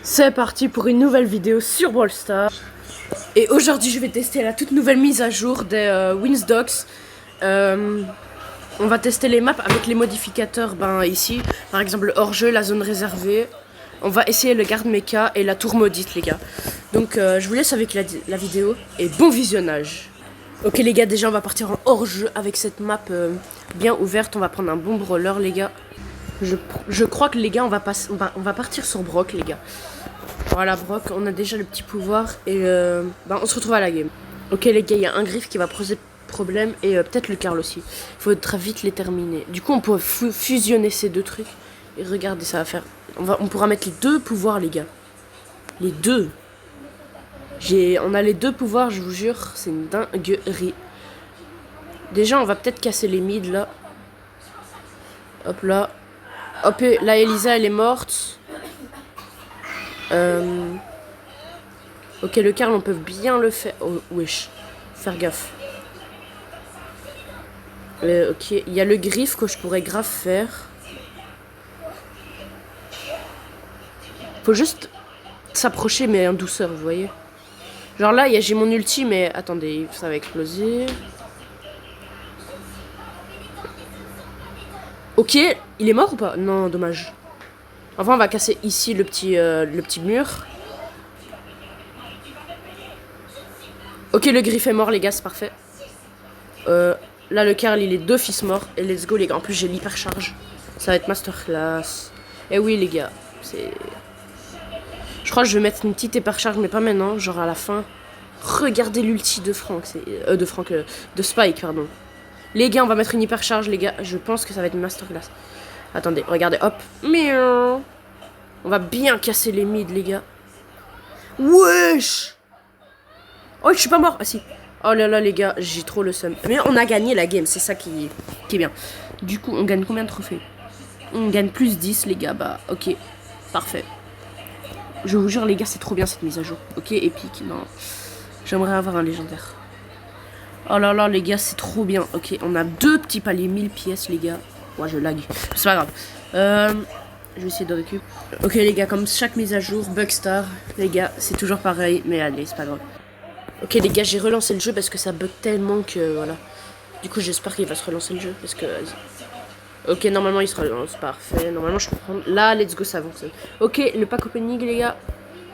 C'est parti pour une nouvelle vidéo sur Brawl Stars. Et aujourd'hui je vais tester la toute nouvelle mise à jour des Winsdogs. On va tester les maps avec les modificateurs ici. Par exemple le hors-jeu, la zone réservée. On va essayer le garde mecha et la tour maudite les gars. Donc je vous laisse avec la vidéo et bon visionnage. Ok les gars, déjà on va partir en hors-jeu avec cette map bien ouverte. On va prendre un bon brawler les gars. Je crois que les gars on va partir sur Brock les gars. Voilà Brock, on a déjà le petit pouvoir et on se retrouve à la game. Ok les gars, il y a un griffe qui va poser problème et peut-être le Carl aussi. Il faudra vite les terminer. Du coup on peut fusionner ces deux trucs. Et regardez, ça va faire... On pourra mettre les deux pouvoirs les gars. Les deux. On a les deux pouvoirs, je vous jure, c'est une dinguerie. Déjà on va peut-être casser les mids là. Hop là. Hop, là Elisa elle est morte. Ok, le Carl on peut bien le faire. Oh, wesh. Faire gaffe. Ok, il y a le griffe que je pourrais grave faire. Faut juste s'approcher mais en douceur, vous voyez. Genre là, j'ai mon ulti mais attendez, ça va exploser. Ok, il est mort ou pas? Non, dommage. Enfin, on va casser ici le petit mur. Ok, le griffe est mort, les gars, c'est parfait. Là, le Carl, il est d'office mort. Et let's go, les gars. En plus, j'ai l'hypercharge. Ça va être masterclass. Et oui, les gars. Je crois que je vais mettre une petite hypercharge, mais pas maintenant. Genre à la fin. Regardez l'ulti de Franck. De Spike, pardon. Les gars, on va mettre une hypercharge, les gars. Je pense que ça va être une masterclass. Attendez, regardez, hop. Miaou. On va bien casser les mids, les gars. Wesh! Oh, je suis pas mort. Ah si. Oh là là, les gars, j'ai trop le seum. Mais on a gagné la game, c'est ça qui est bien. Du coup, on gagne combien de trophées? On gagne plus 10, les gars. Bah, ok. Parfait. Je vous jure, les gars, c'est trop bien cette mise à jour. Ok, épique. Non. J'aimerais avoir un légendaire. Oh là là, les gars, c'est trop bien. Ok, on a deux petits paliers 1000 pièces, les gars. Ouais, je lag. C'est pas grave. Je vais essayer de récup. Ok, les gars, comme chaque mise à jour, Bugstar, les gars, c'est toujours pareil. Mais allez, c'est pas grave. Ok, les gars, j'ai relancé le jeu parce que ça bug tellement que voilà. Du coup, j'espère qu'il va se relancer le jeu parce que. Ok, normalement, il se relance. Parfait. Normalement, je peux prendre. Là, let's go, ça fonctionne. Ok, le pack opening, les gars.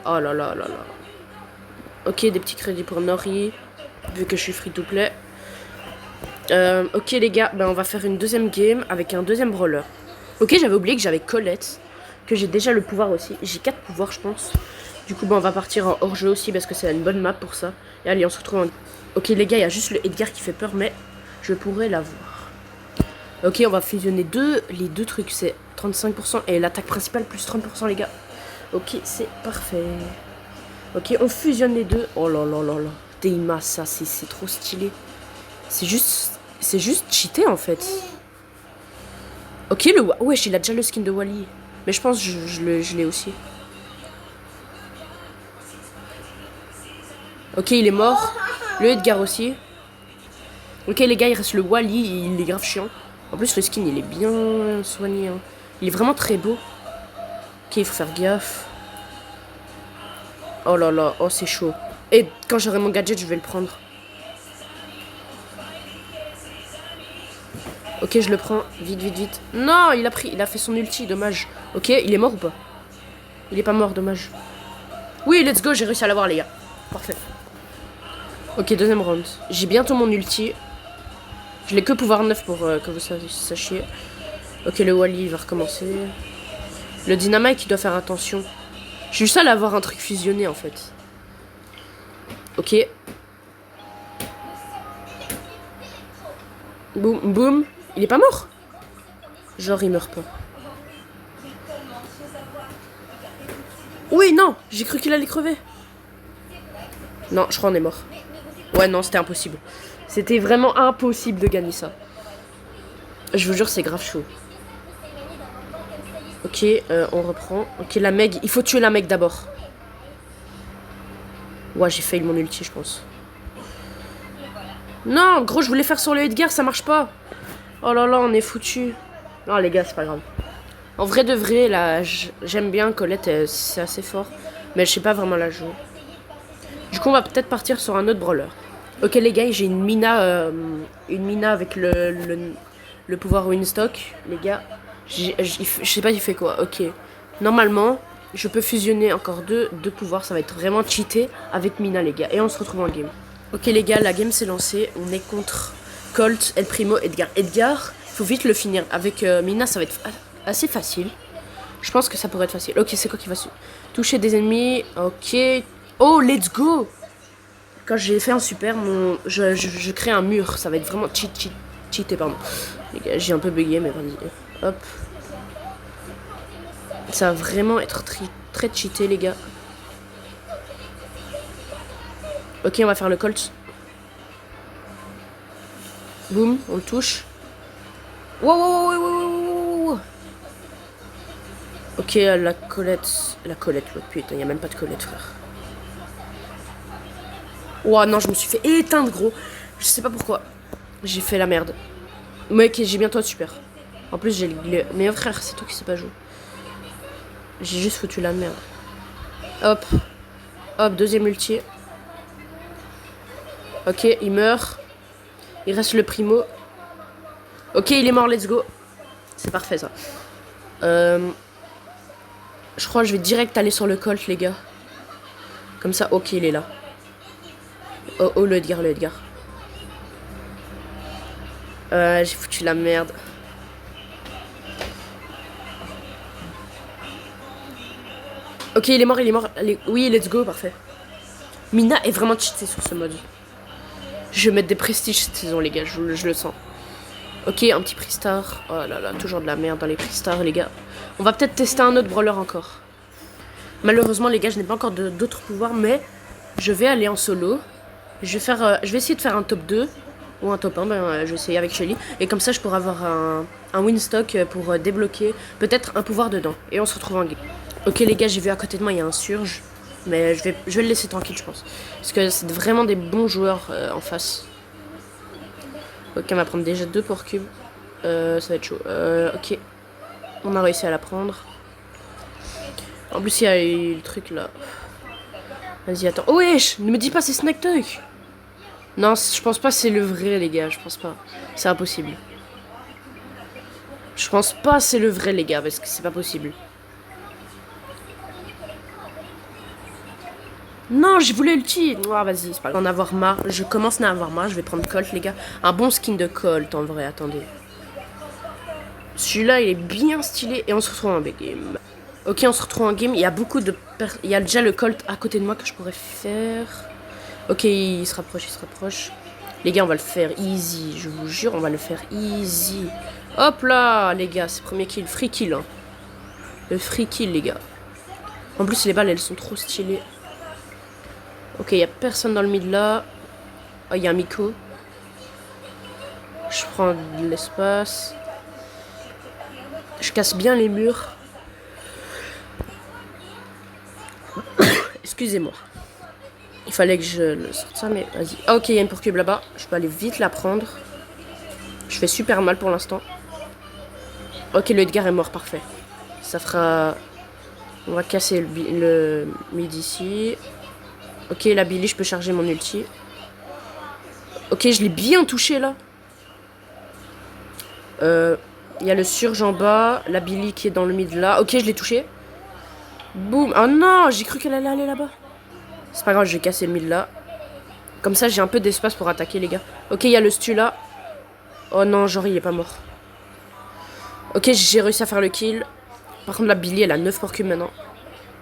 Oh là là là là. Ok, des petits crédits pour Nori. Vu que je suis free to play. Ok, les gars, on va faire une deuxième game avec un deuxième brawler. Ok, j'avais oublié que j'avais Colette. Que j'ai déjà le pouvoir aussi. J'ai 4 pouvoirs, je pense. Du coup, on va partir en hors-jeu aussi parce que c'est une bonne map pour ça. Et allez, on se retrouve en... Ok, les gars, il y a juste le Edgar qui fait peur, mais je pourrais l'avoir. Ok, on va fusionner les deux trucs. C'est 35% et l'attaque principale plus 30%, les gars. Ok, c'est parfait. Ok, on fusionne les deux. Oh là là là là. Deima, ça, c'est trop stylé. C'est juste cheaté, en fait. Ok, wesh, il a déjà le skin de Wally. Mais je pense que je l'ai aussi. Ok, il est mort. Le Edgar aussi. Ok, les gars, il reste le Wally. Il est grave chiant. En plus, le skin, il est bien soigné. Hein. Il est vraiment très beau. Ok, il faut faire gaffe. Oh là là, oh, c'est chaud. Et quand j'aurai mon gadget, je vais le prendre. Ok, je le prends. Vite, vite, vite. Non, il a fait son ulti, dommage. Ok, il est mort ou pas? Il est pas mort, dommage. Oui, let's go, j'ai réussi à l'avoir, les gars. Parfait. Ok, deuxième round. J'ai bientôt mon ulti. Je l'ai que pouvoir 9 pour que vous sachiez. Ok, le Wally va recommencer. Le Dynamite, il doit faire attention. Je suis seul à avoir un truc fusionné, en fait. Ok. Boum, boum. Il est pas mort? Genre, il meurt pas. Oui, non. J'ai cru qu'il allait crever. Non, je crois qu'on est mort. Ouais, non, c'était impossible. C'était vraiment impossible de gagner ça. Je vous jure, c'est grave chaud. Ok, on reprend. Ok, la Meg. Il faut tuer la Meg d'abord. Ouais, j'ai failli mon ulti, je pense. Non, gros, je voulais faire sur le Edgar, ça marche pas. Oh là là, on est foutu. Non, les gars, c'est pas grave. En vrai de vrai, là, j'aime bien Colette, c'est assez fort. Mais je sais pas vraiment la jouer. Du coup, on va peut-être partir sur un autre brawler. Ok, les gars, j'ai une Mina avec le pouvoir Winstock. Les gars, je sais pas, il fait quoi. Ok. Normalement, je peux fusionner encore deux pouvoirs. Ça va être vraiment cheaté avec Mina, les gars. Et on se retrouve en game. Ok, les gars, la game s'est lancée. On est contre Colt, El Primo, Edgar. Edgar, faut vite le finir. Avec Mina, ça va être assez facile. Je pense que ça pourrait être facile. Ok, c'est quoi qui va toucher des ennemis? Ok. Oh, let's go! Quand j'ai fait un super, je crée un mur. Ça va être vraiment cheaté, pardon. Les gars, j'ai un peu bugué, mais vas-y. Hop. Ça va vraiment être très cheaté, les gars. Ok, on va faire le Colt. Boum, on le touche. Wow. Ok, la Colette. La Colette, l'autre putain, y a même pas de Colette, frère. Ouah, non, je me suis fait éteindre, gros. Je sais pas pourquoi. J'ai fait la merde. Mais ok, j'ai bientôt super. En plus, j'ai le... Mais frère, c'est toi qui sais pas jouer. J'ai juste foutu la merde. Hop. Hop, deuxième ulti. Ok, il meurt. Il reste le primo. Ok, il est mort, let's go. C'est parfait, ça. Je crois que je vais direct aller sur le Colt, les gars. Comme ça, ok, il est là. Oh, le Edgar. J'ai foutu la merde. Ok, il est mort. Allez, oui, let's go, parfait. Mina est vraiment cheatée sur ce mode. Je vais mettre des prestiges cette saison, les gars, je le sens. Ok, un petit Pristar. Oh là là, toujours de la merde dans les Pristars, les gars. On va peut-être tester un autre brawler encore. Malheureusement, les gars, je n'ai pas encore d'autres pouvoirs, mais je vais aller en solo. Je vais essayer de faire un top 2 ou un top 1, je vais essayer avec Shelly. Et comme ça, je pourrai avoir un Winstock pour débloquer peut-être un pouvoir dedans. Et on se retrouve en game. Ok, les gars, j'ai vu à côté de moi, il y a un Surge. Mais je vais le laisser tranquille, je pense. Parce que c'est vraiment des bons joueurs en face. Ok, on va prendre déjà 2 pour cube. Ça va être chaud. Ok. On a réussi à la prendre. En plus, il y a eu le truc là. Vas-y, attends. Oh, wesh! Ne me dis pas, c'est Snack Tuck! Non, je pense pas que c'est le vrai, les gars. Je pense pas. C'est impossible. Je pense pas que c'est le vrai, les gars, parce que c'est pas possible. Non, j'ai voulu ulti. Ah, vas-y, c'est pas grave. En avoir marre. Je commence à en avoir marre. Je vais prendre Colt, les gars. Un bon skin de Colt, en vrai. Attendez. Celui-là, il est bien stylé. Et on se retrouve en game. Ok, on se retrouve en game. Il y a beaucoup de... Il y a déjà le Colt à côté de moi que je pourrais faire. Ok, il se rapproche. Les gars, on va le faire easy. Je vous jure, on va le faire easy. Hop là, les gars. C'est premier kill. Free kill, hein. Le free kill, les gars. En plus, les balles, elles sont trop stylées. Ok, il n'y a personne dans le mid là. Oh, il y a un Miko. Je prends de l'espace. Je casse bien les murs. Excusez-moi. Il fallait que je le sorte ça, mais vas-y. Ah, ok, il y a une pourcube là-bas. Je peux aller vite la prendre. Je fais super mal pour l'instant. Ok, le Edgar est mort, parfait. Ça fera... On va casser le mid ici. Ok, la Billy, je peux charger mon ulti. Ok, je l'ai bien touché, là. Il y a le Surge en bas. La Billy qui est dans le mid, là. Ok, je l'ai touché. Boum. Oh non, j'ai cru qu'elle allait aller là-bas. C'est pas grave, je vais casser le mid, là. Comme ça, j'ai un peu d'espace pour attaquer, les gars. Ok, il y a le stu, là. Oh non, genre, il est pas mort. Ok, j'ai réussi à faire le kill. Par contre, la Billy, elle a 9 pour cube maintenant.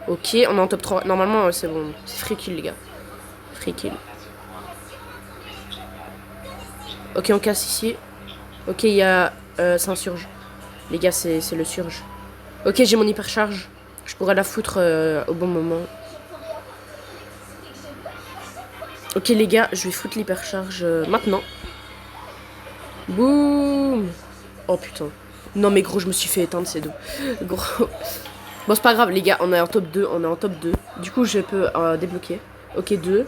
Ok, on est en top 3. Normalement, c'est bon. C'est free kill, les gars. Free kill. Ok, on casse ici. Ok, il y a... c'est un surge. Les gars, c'est le surge. Ok, j'ai mon hypercharge. Je pourrais la foutre au bon moment. Ok, les gars, je vais foutre l'hypercharge maintenant. Boum. Oh, putain. Non, mais gros, je me suis fait éteindre, c'est doux. Gros... Bon, c'est pas grave, les gars, on est en top 2. Du coup, je peux débloquer. Ok, 2.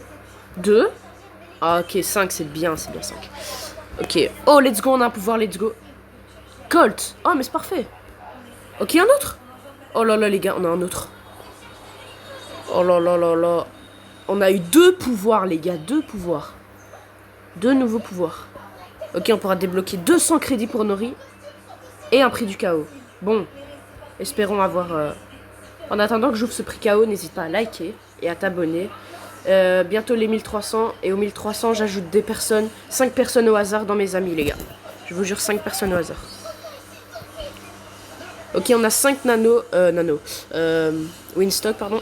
2. Ah, ok, 5, c'est bien 5. Ok. Oh, let's go, on a un pouvoir, let's go. Colt. Oh, mais c'est parfait. Ok, un autre. Oh là là, les gars, on a un autre. Oh là là là là. On a eu 2 pouvoirs, les gars. 2 pouvoirs. 2 nouveaux pouvoirs. Ok, on pourra débloquer 200 crédits pour Nori. Et un prix du chaos. Bon, espérons avoir... En attendant que j'ouvre ce prix chaos, n'hésite pas à liker et à t'abonner. Bientôt les 1300. Et aux 1300, j'ajoute des personnes. 5 personnes au hasard dans mes amis, les gars. Je vous jure, 5 personnes au hasard. Ok, on a 5 Winstock, pardon.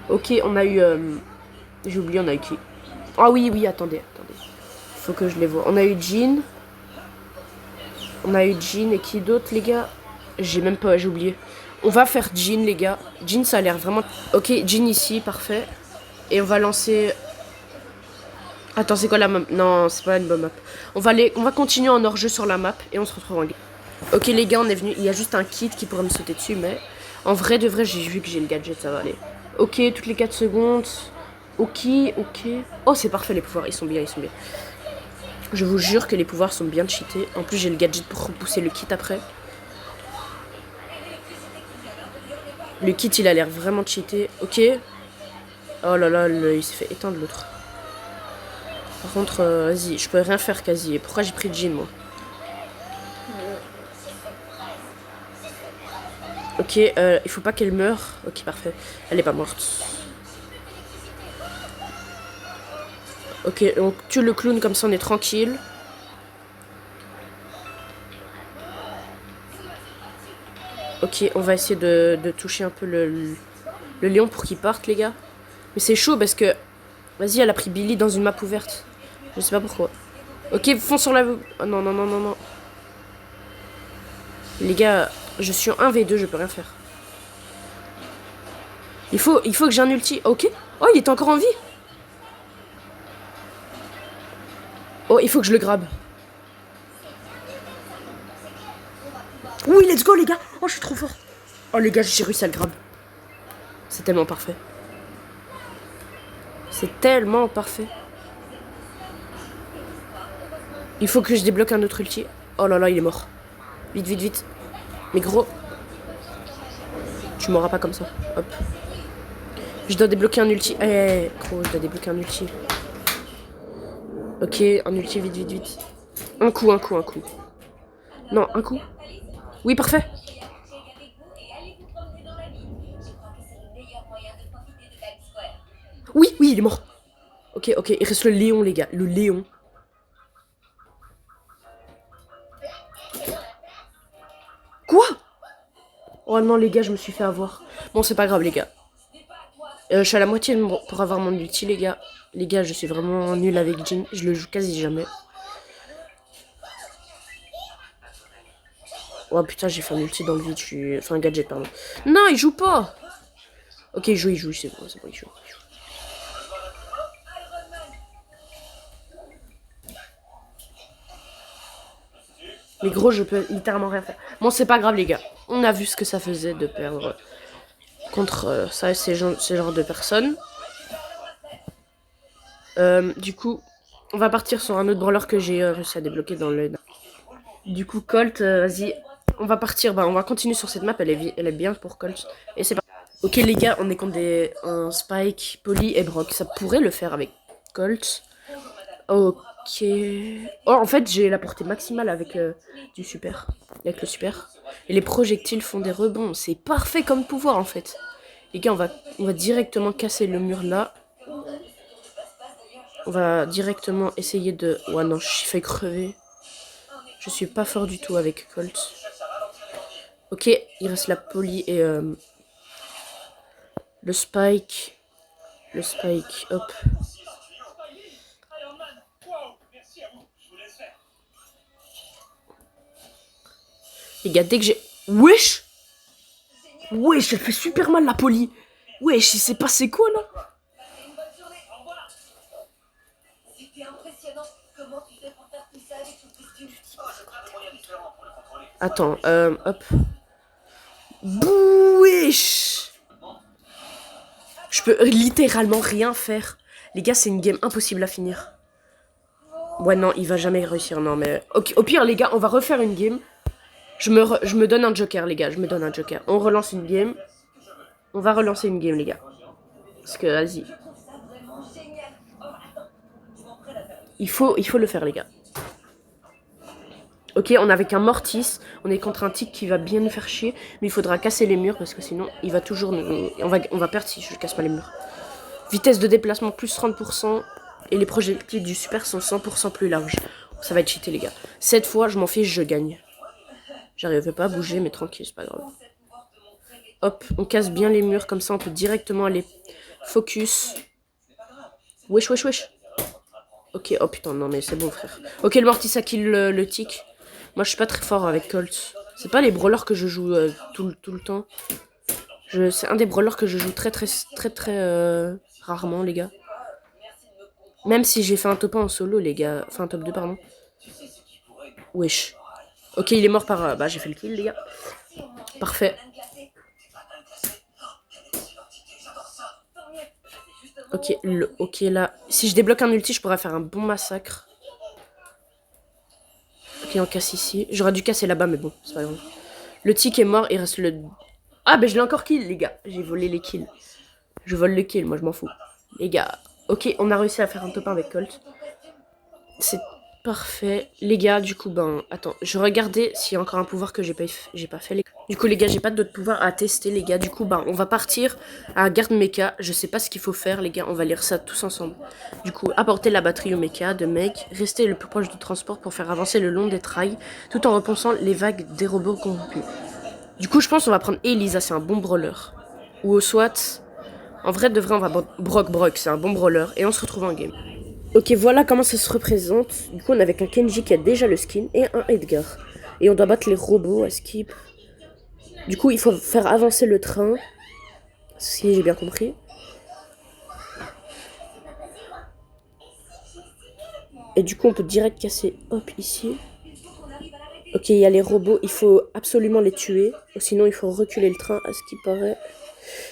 Ok, on a eu... j'ai oublié, on a eu qui? Ah oui, oui, attendez. Faut que je les vois. On a eu Jean. On a eu Jean et qui d'autre, les gars? J'ai même pas, j'ai oublié. On va faire Jean, les gars. Jean, ça a l'air vraiment... Ok, Jean ici, parfait. Et on va lancer... Attends, c'est quoi la map? Non, c'est pas une bonne map. On va continuer en hors-jeu sur la map et on se retrouve en game. Ok, les gars, on est venu. Il y a juste un kit qui pourrait me sauter dessus, mais... En vrai, de vrai, j'ai vu que j'ai le gadget, ça va aller. Ok, toutes les 4 secondes. Ok. Oh, c'est parfait, les pouvoirs. Ils sont bien. Je vous jure que les pouvoirs sont bien cheatés. En plus, j'ai le gadget pour repousser le kit après. Le kit, il a l'air vraiment cheaté. Ok. Oh là là, il s'est fait éteindre l'autre. Par contre, vas-y, je peux rien faire quasi. Pourquoi j'ai pris Jean, moi? Ok, il faut pas qu'elle meure. Ok, parfait. Elle est pas morte. Ok, on tue le clown comme ça, on est tranquille. Ok, on va essayer de toucher un peu le lion pour qu'il parte, les gars. Mais c'est chaud parce que... Vas-y, elle a pris Billy dans une map ouverte. Je sais pas pourquoi. Ok, fonce sur la... Oh, non. Les gars, je suis en 1v2, je peux rien faire. Il faut que j'ai un ulti. Ok. Oh, il est encore en vie. Oh, il faut que je le grabe. Oui, let's go, les gars. Oh, je suis trop fort. Oh, les gars, j'ai réussi à le grab. C'est tellement parfait. C'est tellement parfait. Il faut que je débloque un autre ulti. Oh là là, il est mort. Vite. Mais gros, tu m'auras pas comme ça. Hop. Je dois débloquer un ulti. Gros, je dois débloquer un ulti. Ok, un ulti, vite. Un coup. Non, un coup. Oui, parfait. Oui, il est mort. Ok, il reste le Léon, les gars. Le Léon. Quoi? Oh non, les gars, je me suis fait avoir. Bon, c'est pas grave, les gars. Je suis à la moitié pour avoir mon ulti, les gars. Les gars, je suis vraiment nul avec Jean. Je le joue quasi jamais. Oh putain, j'ai fait un ulti dans le vide. Enfin, un gadget, pardon. Non, il joue pas. Ok, il joue. C'est bon, il joue. Mais gros, je peux littéralement rien faire. Bon, c'est pas grave, les gars. On a vu ce que ça faisait de perdre contre ces genres de personnes. Du coup, on va partir sur un autre brawler que j'ai réussi à débloquer dans le... Du coup, Colt, vas-y. On va partir, on va continuer sur cette map. Elle est bien pour Colt. Et c'est parti. Ok, les gars, on est contre un Spike, Polly et Brock. Ça pourrait le faire avec Colt. Ok. Oh, en fait, j'ai la portée maximale avec du super. Avec le super. Et les projectiles font des rebonds. C'est parfait comme pouvoir, en fait. Les gars, on va directement casser le mur là. On va directement essayer de... Ouais, non, j'ai failli crever. Je suis pas fort du tout avec Colt. Ok, il reste la Polly et le Spike. Hop. Les gars, dès que j'ai... Wesh, elle fait super mal la Polly. Wesh, il s'est passé quoi là? Attends, hop. Wesh. Je peux littéralement rien faire. Les gars, c'est une game impossible à finir. Ouais, non, il va jamais réussir, non, mais... Ok, au pire, les gars, on va refaire une game. Je me donne un joker, les gars. Je me donne un joker. On relance une game. On va relancer une game, les gars. Parce que, vas-y. Il faut le faire, les gars. Ok, on est avec un Mortis. On est contre un tic qui va bien nous faire chier. Mais il faudra casser les murs parce que sinon, il va toujours nous... On va perdre si je casse pas les murs. Vitesse de déplacement plus 30%. Et les projectiles du super sont 100% plus larges. Ça va être cheaté, les gars. Cette fois, je m'en fiche, je gagne. J'arrivais pas à bouger, mais tranquille, c'est pas grave. Hop, on casse bien les murs, comme ça on peut directement aller focus. Wesh, wesh, wesh. Ok, oh putain, non mais c'est bon frère. Ok, le Mortis a kill le tic. Moi je suis pas très fort avec Colt. C'est pas les brawlers que je joue tout le temps. C'est un des brawlers que je joue très rarement, les gars. Même si j'ai fait un top 1 en solo, les gars. Enfin, un top 2, pardon. Wesh. Ok, il est mort par... bah, j'ai fait le kill, les gars. Parfait. Ok, ok, là. Si je débloque un ulti, je pourrais faire un bon massacre. Ok, on casse ici. J'aurais dû casser là-bas, mais bon, c'est pas grave. Le tic est mort, il reste le... Ah, ben je l'ai encore kill, les gars. J'ai volé les kills. Je vole les kills, moi je m'en fous. Les gars, ok, on a réussi à faire un top 1 avec Colt. C'est parfait. Les gars, du coup, ben, attends, je regardais s'il y a encore un pouvoir que j'ai pas fait. Les... Du coup, les gars, j'ai pas d'autres pouvoirs à tester, les gars. Du coup, ben, on va partir à garde mecha. Je sais pas ce qu'il faut faire, les gars. On va lire ça tous ensemble. Du coup, apporter la batterie au mecha de mec. Rester le plus proche du transport pour faire avancer le long des trails, tout en repensant les vagues des robots corrompus. Du coup, je pense qu'on va prendre Elisa, c'est un bon brawler. Ou au SWAT. En vrai, de vrai, on va Brock, c'est un bon brawler. Et on se retrouve en game. Ok, voilà comment ça se représente. Du coup, on est avec un Kenji qui a déjà le skin et un Edgar. Et on doit battre les robots à skip. Du coup, il faut faire avancer le train. Si j'ai bien compris. Et du coup, on peut direct casser. Hop, ici. Ok, il y a les robots. Il faut absolument les tuer. Sinon, il faut reculer le train, à ce qui paraît.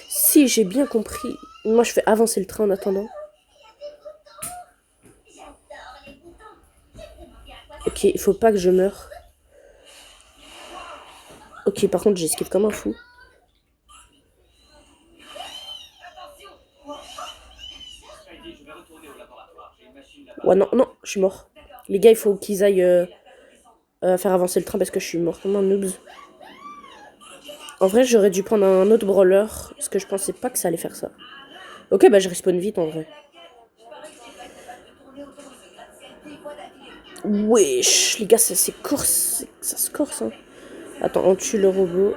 Si j'ai bien compris. Moi, je fais avancer le train en attendant. Ok, il faut pas que je meure. Ok, par contre, j'esquive comme un fou. Ouais, non, non, je suis mort. Les gars, il faut qu'ils aillent faire avancer le train parce que je suis mort comme un noobs. En vrai, j'aurais dû prendre un autre brawler parce que je pensais pas que ça allait faire ça. Ok, bah je respawn vite en vrai. Wesh, les gars, c'est course, ça se corse. Hein. Attends, on tue le robot.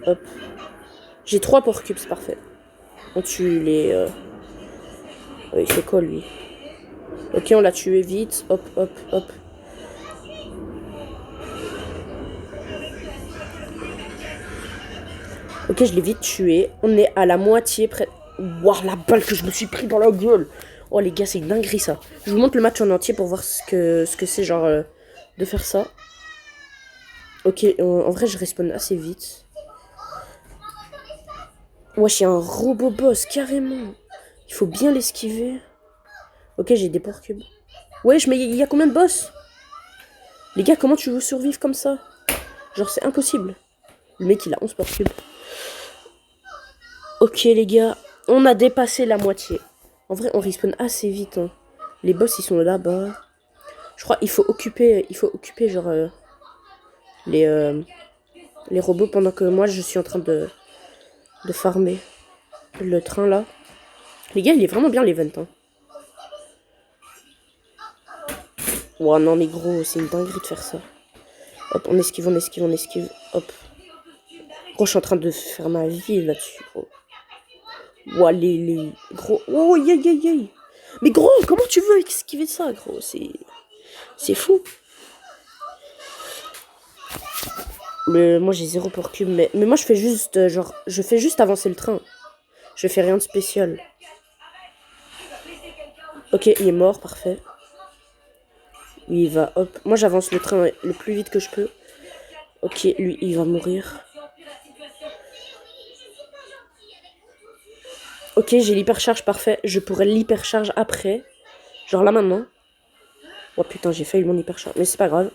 Hop. J'ai 3 porc cubes, c'est parfait. On tue les... il fait quoi lui? Ok, on l'a tué vite. Hop, hop, hop. Ok, je l'ai vite tué. On est à la moitié près... Waouh, la balle que je me suis pris dans la gueule. Oh les gars, c'est une dinguerie ça. Je vous montre le match en entier pour voir ce que c'est genre de faire ça. Ok, en vrai, je respawn assez vite. Wesh, il y a un robot boss, carrément. Il faut bien l'esquiver. Ok, j'ai des porc cubes. Wesh, mais il y a combien de boss? Les gars, comment tu veux survivre comme ça? Genre, c'est impossible. Le mec, il a 11 porc cubes. Ok, les gars, on a dépassé la moitié. En vrai, on respawn assez vite. Hein. Les boss, ils sont là-bas. Je crois qu'il faut occuper genre, les robots pendant que moi, je suis en train de farmer le train, là. Les gars, il est vraiment bien, l'event. Hein. Ouah, non, mais gros, c'est une dinguerie de faire ça. Hop, on esquive, on esquive, on esquive. Hop. Gros, je suis en train de faire ma vie là-dessus, gros. Ouah, les gros... Oh, aïe, aïe, aïe, aïe. Mais gros, comment tu veux esquiver ça, gros? C'est fou. Mais moi, j'ai 0 pour cube. Mais moi, je fais juste, genre... Je fais juste avancer le train. Je fais rien de spécial. Ok, il est mort, parfait. Lui, il va, hop. Moi, j'avance le train le plus vite que je peux. Ok, lui, il va mourir. Ok, j'ai l'hypercharge, parfait. Je pourrais l'hypercharge après. Genre là, maintenant. Oh putain, j'ai failli mon hypercharge. Mais c'est pas grave.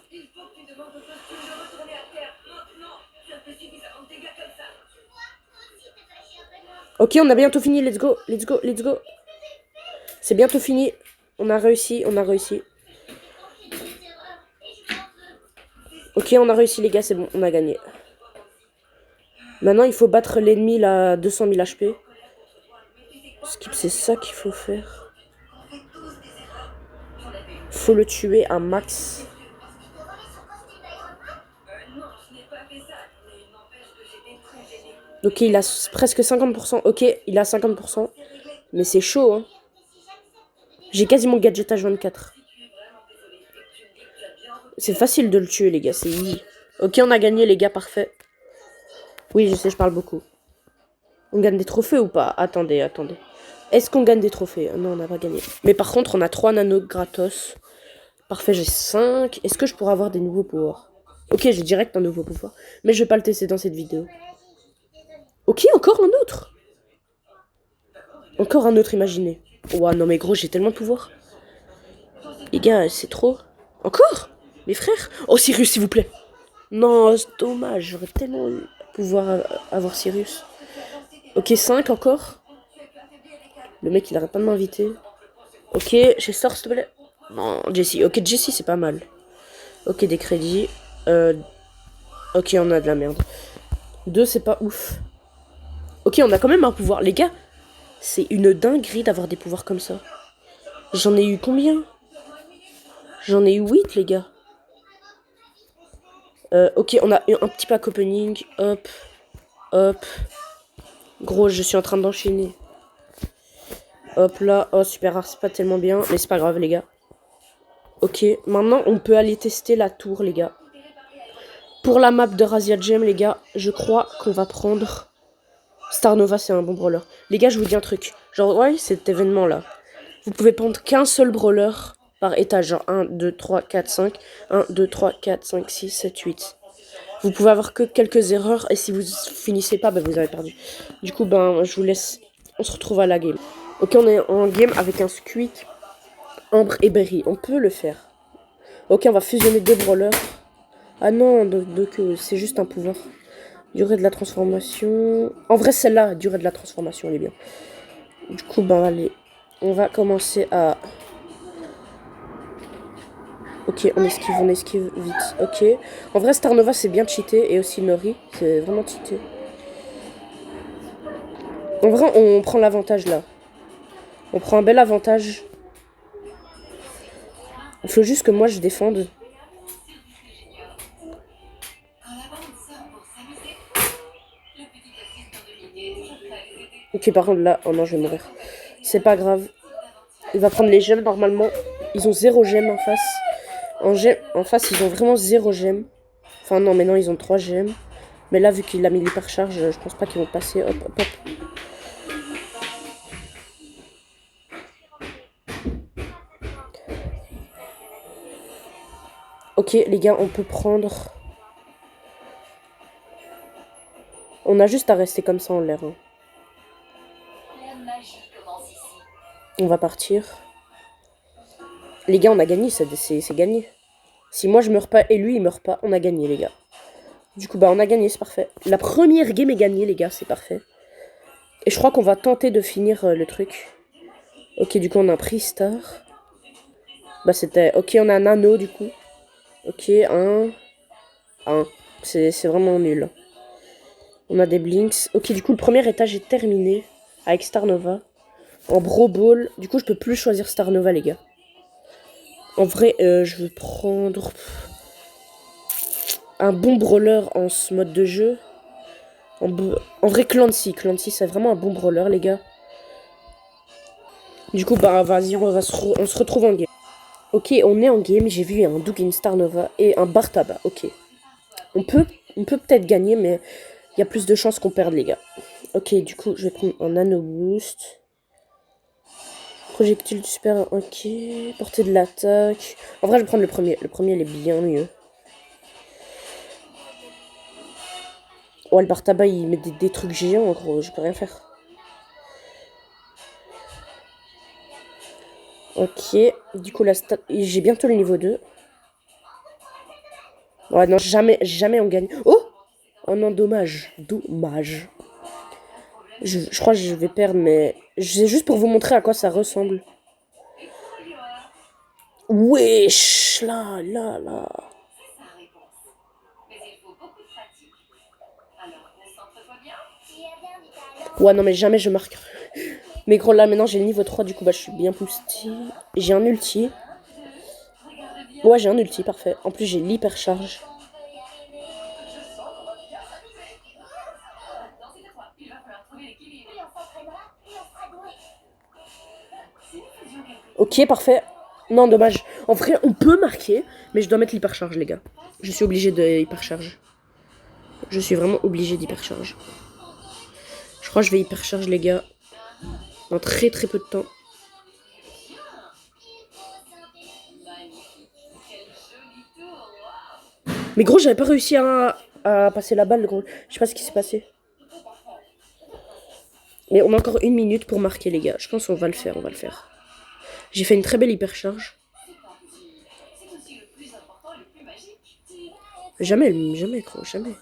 Ok, on a bientôt fini. Let's go, let's go, let's go. C'est bientôt fini. On a réussi, on a réussi. Ok, on a réussi, les gars, c'est bon, on a gagné. Maintenant, il faut battre l'ennemi, là, 200 000 HP. Skip, c'est ça qu'il faut faire. Faut le tuer à max. Ok, il a presque 50%. Ok, il a 50%. Mais c'est chaud, hein. J'ai quasiment gadget H24. C'est facile de le tuer, les gars, c'est easy. Ok, on a gagné, les gars, parfait. Oui, je sais, je parle beaucoup. On gagne des trophées ou pas? Attendez, attendez. Est-ce qu'on gagne des trophées? Non, on n'a pas gagné. Mais par contre, on a 3 nanos gratos. Parfait, j'ai 5. Est-ce que je pourrais avoir des nouveaux pouvoirs? Ok, j'ai direct un nouveau pouvoir. Mais je vais pas le tester dans cette vidéo. Ok, encore un autre. Encore un autre imaginé. Ouah, non mais gros, j'ai tellement de pouvoirs. Les gars, c'est trop. Encore? Mes frères? Oh, Sirius, s'il vous plaît. Non, c'est dommage. J'aurais tellement pouvoir avoir Sirius. Ok, 5 encore. Le mec, il arrête pas de m'inviter. Ok, j'ai sort, s'il te plaît. Non, Jessie. Ok, Jessie, c'est pas mal. Ok, des crédits. Ok, on a de la merde. 2, c'est pas ouf. Ok, on a quand même un pouvoir. Les gars, c'est une dinguerie d'avoir des pouvoirs comme ça. J'en ai eu combien? J'en ai eu 8, les gars. Ok, on a eu un petit pack opening. Hop. Hop. Gros, je suis en train d'enchaîner. Hop là. Oh, super rare, c'est pas tellement bien. Mais c'est pas grave, les gars. Ok, maintenant, on peut aller tester la tour, les gars. Pour la map de Razia Gem, les gars, je crois qu'on va prendre... Star Nova, c'est un bon brawler. Les gars, je vous dis un truc. Genre, ouais, cet événement-là. Vous pouvez prendre qu'un seul brawler par étage. Genre 1, 2, 3, 4, 5. 1, 2, 3, 4, 5, 6, 7, 8. Vous pouvez avoir que quelques erreurs. Et si vous finissez pas, ben vous avez perdu. Du coup, ben, je vous laisse. On se retrouve à la game. Ok, on est en game avec un Squeak, Ambre et Berry. On peut le faire. Ok, on va fusionner 2 brawlers. Ah non, donc c'est juste un pouvoir. Durée de la transformation. En vrai, celle-là, durée de la transformation, elle est bien. Du coup, ben allez. On va commencer à... Ok, on esquive vite. Ok. En vrai, Star Nova, c'est bien cheaté. Et aussi Nori, c'est vraiment cheaté. En vrai, on prend l'avantage là. On prend un bel avantage. Il faut juste que moi, je défende. Ok, par contre, là... Oh non, je vais mourir. C'est pas grave. Il va prendre les gemmes, normalement. Ils ont 0 gemmes en face. En face, ils ont vraiment 0 gemmes. Enfin, non, mais non, ils ont 3 gemmes. Mais là, vu qu'il a mis l'hypercharge, je pense pas qu'ils vont passer. Hop, hop, hop. Ok, les gars, on peut prendre... On a juste à rester comme ça en l'air. Hein. On va partir. Les gars, on a gagné, c'est gagné. Si moi je meurs pas et lui il meurt pas, on a gagné, les gars. Du coup, bah on a gagné, c'est parfait. La première game est gagnée, les gars, c'est parfait. Et je crois qu'on va tenter de finir le truc. Ok, du coup, on a un prix star. Bah c'était... Ok, on a un anneau, du coup. Ok, un... C'est vraiment nul. On a des blinks. Ok, du coup, le premier étage est terminé. Avec Star Nova. En Bro Ball. Du coup, je peux plus choisir Star Nova, les gars. En vrai, je veux prendre... un bon brawler en ce mode de jeu. En vrai, Clancy, c'est vraiment un bon brawler, les gars. Du coup, bah, vas-y, on se retrouve en game. Ok, on est en game. J'ai vu un Dougan Star Nova et un Bartaba. Ok. On peut peut-être gagner, mais il y a plus de chances qu'on perde, les gars. Ok, du coup, je vais prendre un Nano Boost. Projectile du super. Ok. Portée de l'attaque. En vrai, je vais prendre le premier. Le premier, il est bien mieux. Oh, le Bartaba, il met des trucs géants, en gros. Je peux rien faire. Ok. Du coup, j'ai bientôt le niveau 2. Ouais, non, jamais on gagne. Oh! Oh non, dommage. Dommage. Je crois que je vais perdre, mais c'est juste pour vous montrer à quoi ça ressemble. Wesh, là, là, là. Ouais, non, mais jamais je marque. Mais gros, là, maintenant, j'ai le niveau 3, du coup, bah, je suis bien boosté. J'ai un ulti. Ouais, j'ai un ulti, parfait. En plus, j'ai l'hypercharge. Ok, parfait. Non, dommage. En vrai, on peut marquer, mais je dois mettre l'hypercharge, les gars. Je suis obligé de hypercharge. Je suis vraiment obligé d'hypercharge. Je crois que je vais hypercharge, les gars. Dans très très peu de temps. Mais gros, j'avais pas réussi à passer la balle, gros. Je sais pas ce qui s'est passé. Mais on a encore 1 minute pour marquer, les gars. Je pense qu'on va le faire, on va le faire. J'ai fait une très belle hypercharge. Jamais, jamais, gros, jamais.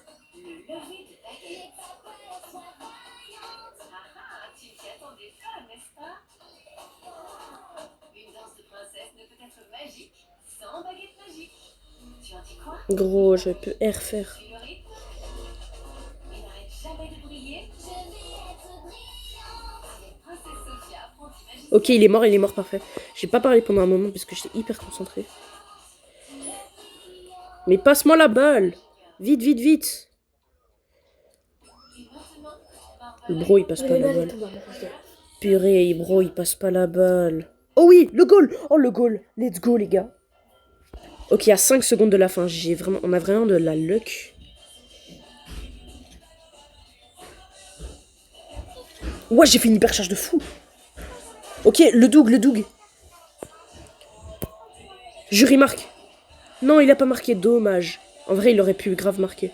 Gros, je peux R faire. Ok, il est mort, parfait. J'ai pas parlé pendant un moment parce que j'étais hyper concentré. Mais passe-moi la balle. Vite, vite, vite. Le bro, il passe pas la balle. Purée, bro, il passe pas la balle. Oh oui, le goal. Oh, le goal. Let's go, les gars. Ok, à 5 secondes de la fin. On a vraiment de la luck. Ouais, j'ai fait une hypercharge de fou. Ok, le Doug. Jury marque. Non, il a pas marqué, dommage. En vrai, il aurait pu grave marquer.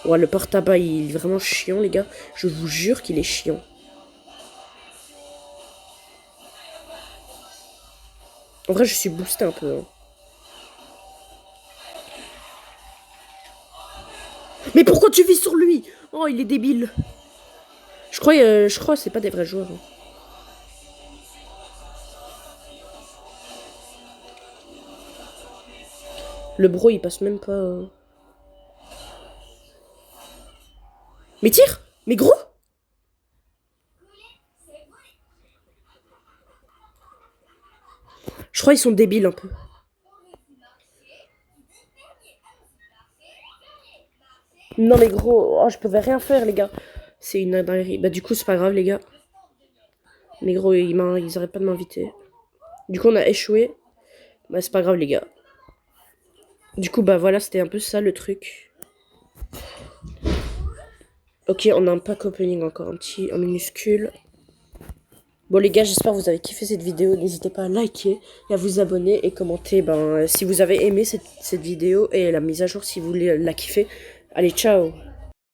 Ouais, le porte-tabac, il est vraiment chiant, les gars. Je vous jure qu'il est chiant. En vrai, je suis boosté un peu. Hein. Mais pourquoi tu vis sur lui? Oh, il est débile. Je crois que c'est pas des vrais joueurs. Hein. Le bro, il passe même pas. Mais tire. Mais gros. Je crois qu'ils sont débiles un peu. Non mais gros, oh, je pouvais rien faire les gars. C'est une dinguerie. Bah du coup c'est pas grave les gars. Mais gros ils arrêtent pas de m'inviter. Du coup on a échoué. Bah c'est pas grave les gars. Du coup bah voilà c'était un peu ça le truc. Ok on a un pack opening encore un petit en minuscule. Bon les gars j'espère que vous avez kiffé cette vidéo. N'hésitez pas à liker et à vous abonner et commenter si vous avez aimé cette vidéo et la mise à jour si vous voulez la kiffer. Allez ciao.